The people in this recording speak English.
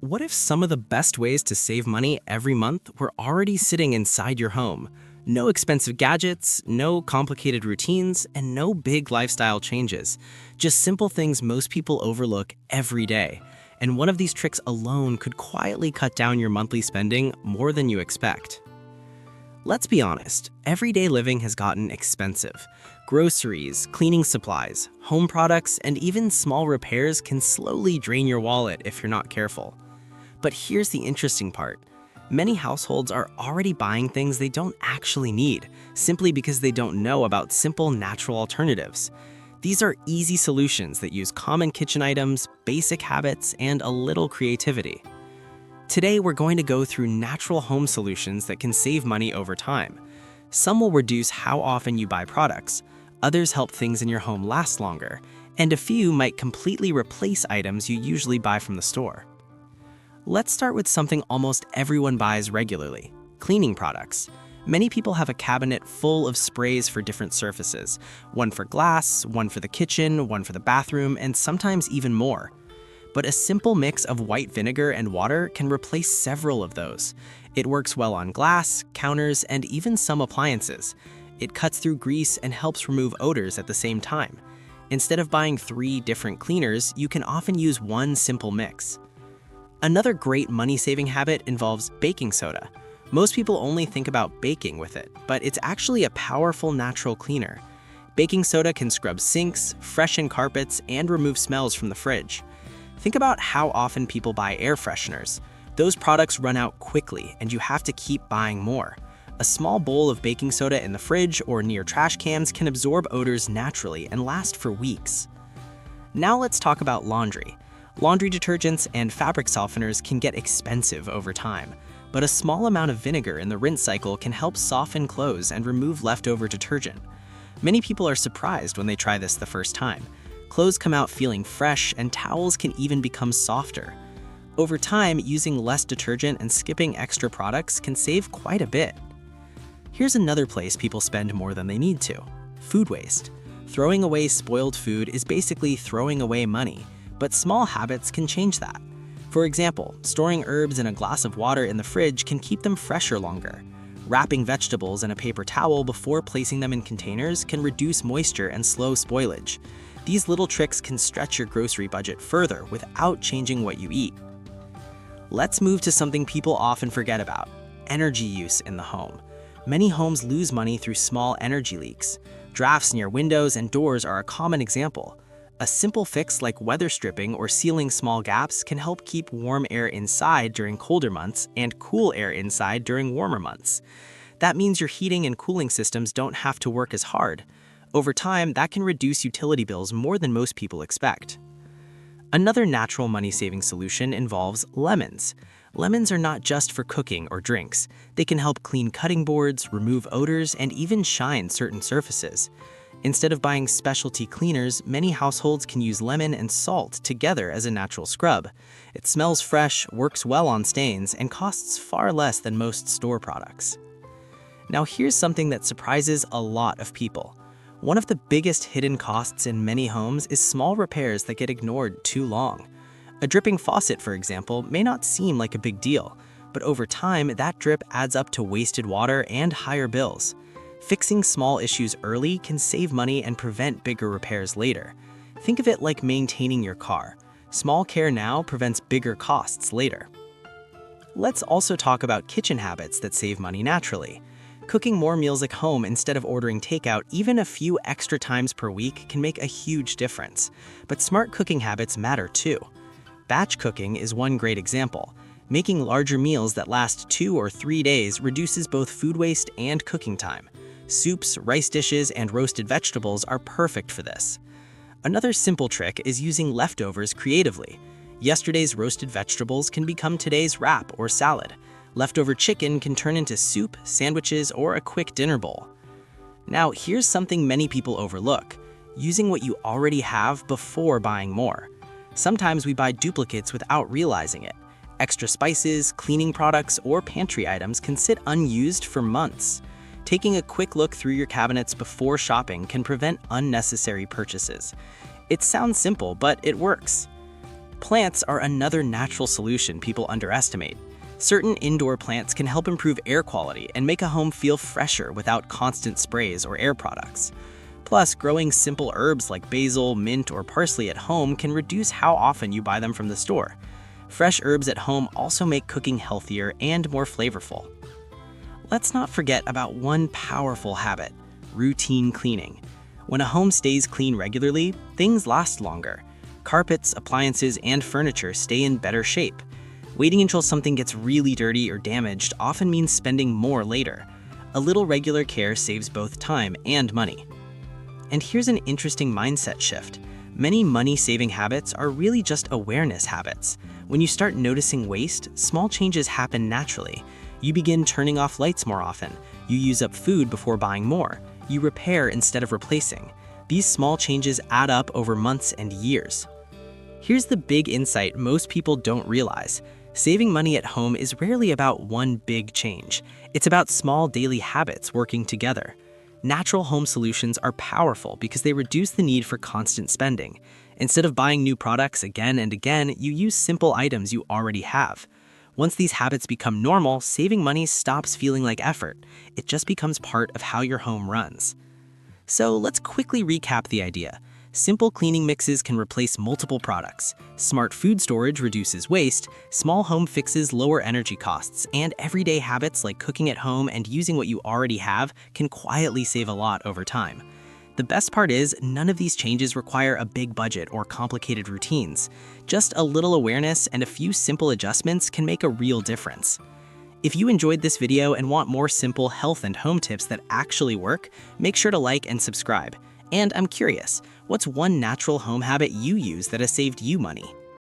What if some of the best ways to save money every month were already sitting inside your home? No expensive gadgets, no complicated routines, and no big lifestyle changes. Just simple things most people overlook every day. And one of these tricks alone could quietly cut down your monthly spending more than you expect. Let's be honest, everyday living has gotten expensive. Groceries, cleaning supplies, home products, and even small repairs can slowly drain your wallet if you're not careful. But here's the interesting part. Many households are already buying things they don't actually need, simply because they don't know about simple, natural alternatives. These are easy solutions that use common kitchen items, basic habits, and a little creativity. Today, we're going to go through natural home solutions that can save money over time. Some will reduce how often you buy products, others help things in your home last longer, and a few might completely replace items you usually buy from the store. Let's start with something almost everyone buys regularly: cleaning products. Many people have a cabinet full of sprays for different surfaces, one for glass, one for the kitchen, one for the bathroom, and sometimes even more. But a simple mix of white vinegar and water can replace several of those. It works well on glass, counters, and even some appliances. It cuts through grease and helps remove odors at the same time. Instead of buying 3 different cleaners, you can often use one simple mix. Another great money-saving habit involves baking soda. Most people only think about baking with it, but it's actually a powerful natural cleaner. Baking soda can scrub sinks, freshen carpets, and remove smells from the fridge. Think about how often people buy air fresheners. Those products run out quickly, and you have to keep buying more. A small bowl of baking soda in the fridge or near trash cans can absorb odors naturally and last for weeks. Now let's talk about laundry. Laundry detergents and fabric softeners can get expensive over time, but a small amount of vinegar in the rinse cycle can help soften clothes and remove leftover detergent. Many people are surprised when they try this the first time. Clothes come out feeling fresh, and towels can even become softer. Over time, using less detergent and skipping extra products can save quite a bit. Here's another place people spend more than they need to: food waste. Throwing away spoiled food is basically throwing away money. But small habits can change that. For example, storing herbs in a glass of water in the fridge can keep them fresher longer. Wrapping vegetables in a paper towel before placing them in containers can reduce moisture and slow spoilage. These little tricks can stretch your grocery budget further without changing what you eat. Let's move to something people often forget about: energy use in the home. Many homes lose money through small energy leaks. Drafts near windows and doors are a common example. A simple fix like weather stripping or sealing small gaps can help keep warm air inside during colder months and cool air inside during warmer months. That means your heating and cooling systems don't have to work as hard. Over time, that can reduce utility bills more than most people expect. Another natural money-saving solution involves lemons. Lemons are not just for cooking or drinks. They can help clean cutting boards, remove odors, and even shine certain surfaces. Instead of buying specialty cleaners, many households can use lemon and salt together as a natural scrub. It smells fresh, works well on stains, and costs far less than most store products. Now here's something that surprises a lot of people. One of the biggest hidden costs in many homes is small repairs that get ignored too long. A dripping faucet, for example, may not seem like a big deal, but over time, that drip adds up to wasted water and higher bills. Fixing small issues early can save money and prevent bigger repairs later. Think of it like maintaining your car. Small care now prevents bigger costs later. Let's also talk about kitchen habits that save money naturally. Cooking more meals at home instead of ordering takeout even a few extra times per week can make a huge difference. But smart cooking habits matter too. Batch cooking is one great example. Making larger meals that last 2 or 3 days reduces both food waste and cooking time. Soups, rice dishes, and roasted vegetables are perfect for this. Another simple trick is using leftovers creatively. Yesterday's roasted vegetables can become today's wrap or salad. Leftover chicken can turn into soup, sandwiches, or a quick dinner bowl. Now, here's something many people overlook: using what you already have before buying more. Sometimes we buy duplicates without realizing it. Extra spices, cleaning products, or pantry items can sit unused for months. Taking a quick look through your cabinets before shopping can prevent unnecessary purchases. It sounds simple, but it works. Plants are another natural solution people underestimate. Certain indoor plants can help improve air quality and make a home feel fresher without constant sprays or air products. Plus, growing simple herbs like basil, mint, or parsley at home can reduce how often you buy them from the store. Fresh herbs at home also make cooking healthier and more flavorful. Let's not forget about one powerful habit: routine cleaning. When a home stays clean regularly, things last longer. Carpets, appliances, and furniture stay in better shape. Waiting until something gets really dirty or damaged often means spending more later. A little regular care saves both time and money. And here's an interesting mindset shift. Many money-saving habits are really just awareness habits. When you start noticing waste, small changes happen naturally. You begin turning off lights more often. You use up food before buying more. You repair instead of replacing. These small changes add up over months and years. Here's the big insight most people don't realize. Saving money at home is rarely about one big change. It's about small daily habits working together. Natural home solutions are powerful because they reduce the need for constant spending. Instead of buying new products again and again, you use simple items you already have. Once these habits become normal, saving money stops feeling like effort. It just becomes part of how your home runs. So let's quickly recap the idea. Simple cleaning mixes can replace multiple products. Smart food storage reduces waste. Small home fixes lower energy costs. And everyday habits like cooking at home and using what you already have can quietly save a lot over time. The best part is, none of these changes require a big budget or complicated routines. Just a little awareness and a few simple adjustments can make a real difference. If you enjoyed this video and want more simple health and home tips that actually work, make sure to like and subscribe. And I'm curious, what's one natural home habit you use that has saved you money?